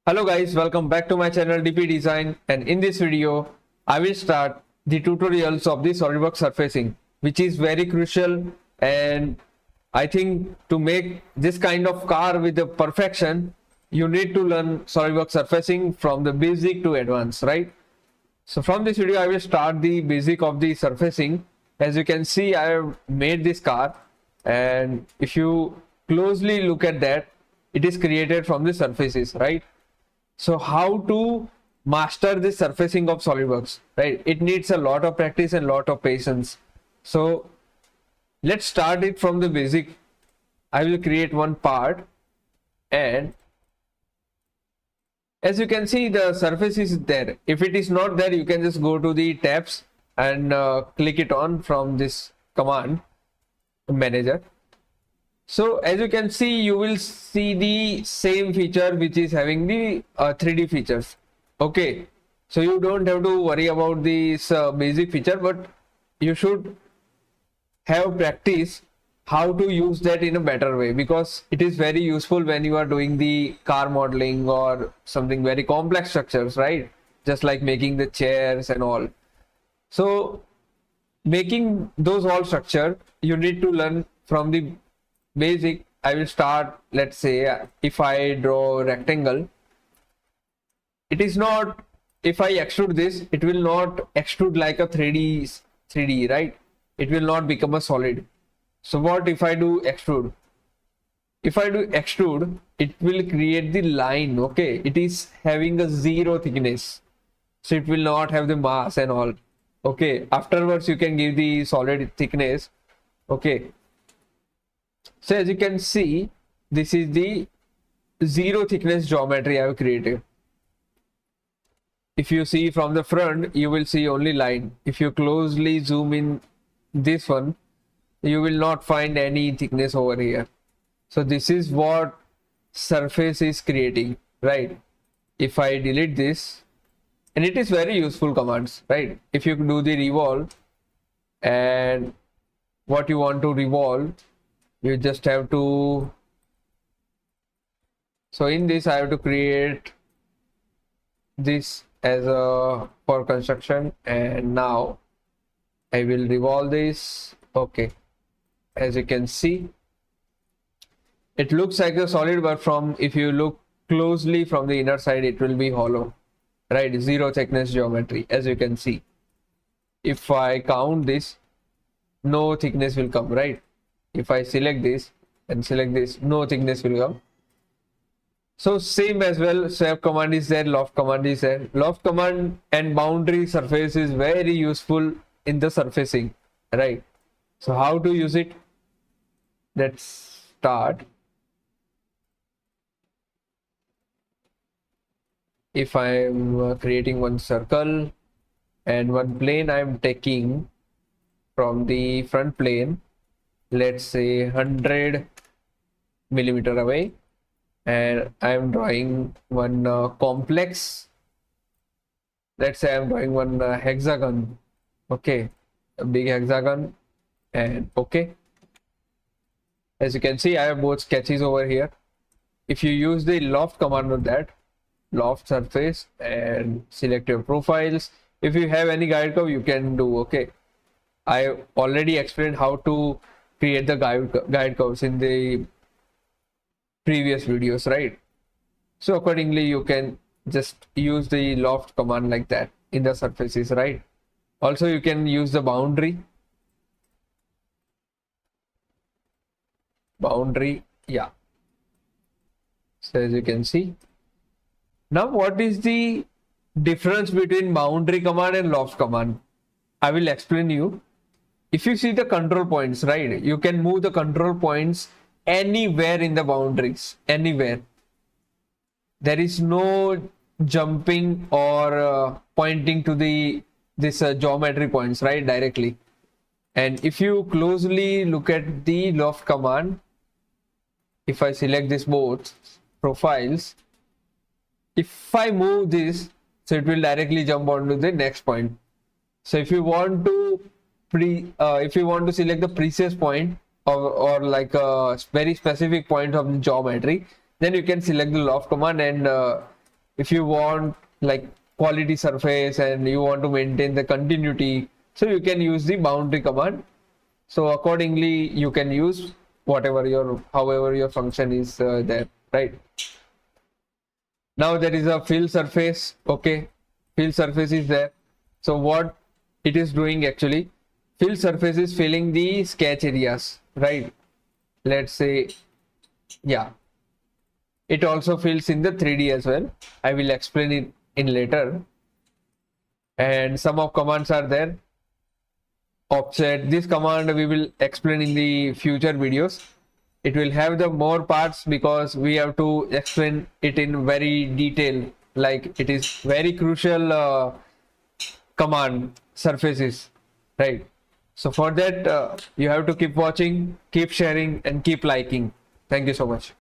Hello guys, welcome back to my channel DP Design, and in this video I will start the tutorials of the Solidworks surfacing, which is very crucial. And I think to make this kind of car with the perfection, you need to learn Solidworks surfacing from the basic to advanced, right? So from this video I will start the basic of the surfacing. As you can see, I have made this car, and if you closely look at that, it is created from the surfaces, right? So how to master the surfacing of SolidWorks, right? It needs a lot of practice and lot of patience. So let's start it from the basic. I will create one part, and as you can see, the surface is there. If it is not there, you can just go to the tabs and click it on from this command manager. So as you can see, you will see the same feature which is having the 3D features. Okay, so you don't have to worry about this basic feature, but you should have practice how to use that in a better way, because it is very useful when you are doing the car modeling or something very complex structures, right? Just like making the chairs and all. So making those all structure, you need to learn from the basic. I will start, let's say, if I draw a rectangle, it is not, if I extrude this, it will not extrude like a 3D, right? It will not become a solid. So what if I do extrude? If I do extrude, it will create the line. Okay, it is having a 0 thickness, so it will not have the mass and all. Okay, afterwards you can give the solid thickness. Okay, so as you can see, this is the 0 thickness geometry I have created. If you see from the front, you will see only line. If you closely zoom in this one, you will not find any thickness over here. So this is what surface is creating, right? If I delete this, and it is very useful commands, right? If you do the revolve, and what you want to revolve, you just have to, so in this I have to create this as a for construction, and now I will revolve this. Okay, as you can see, it looks like a solid, but from, if you look closely from the inner side, it will be hollow, right? 0 thickness geometry, as you can see. If I count this, no thickness will come, right? If I select this and select this, no thickness will come. So same as well, swap command is there, loft command is there. Loft command and boundary surface is very useful in the surfacing, right? So how to use it? Let's start. If I am creating one circle and one plane, I am taking from the front plane, let's say 100 millimeter away, and I am drawing one complex. Let's say I am drawing one hexagon. Okay, a big hexagon, and okay. As you can see, I have both sketches over here. If you use the loft command on that, loft surface, and select your profiles. If you have any guide curve, you can do. Okay, I already explained how to create the guide curves in the previous videos, right? So accordingly, you can just use the loft command like that in the surfaces, right? Also, you can use the boundary, yeah. So as you can see, now what is the difference between boundary command and loft command? I will explain you. If you see the control points, right, you can move the control points anywhere in the boundaries, anywhere. There is no jumping or pointing to this geometry points, right, directly. And if you closely look at the loft command, if I select this both profiles, if I move this, so it will directly jump onto the next point. So if you want to if you want to select the previous point, or like a very specific point of the geometry, then you can select the loft command and if you want like quality surface and you want to maintain the continuity, so you can use the boundary command. So accordingly you can use whatever your, however your function is there, right? Now there is a fill surface. Okay, fill surface is there. So what it is doing actually, fill surface is filling the sketch areas, right? Let's say, yeah, it also fills in the 3D as well. I will explain it in later. And some of commands are there. Offset, this command we will explain in the future videos. It will have the more parts because we have to explain it in very detail, like it is very crucial command surfaces, right? So for that you have to keep watching, keep sharing and keep liking. Thank you so much.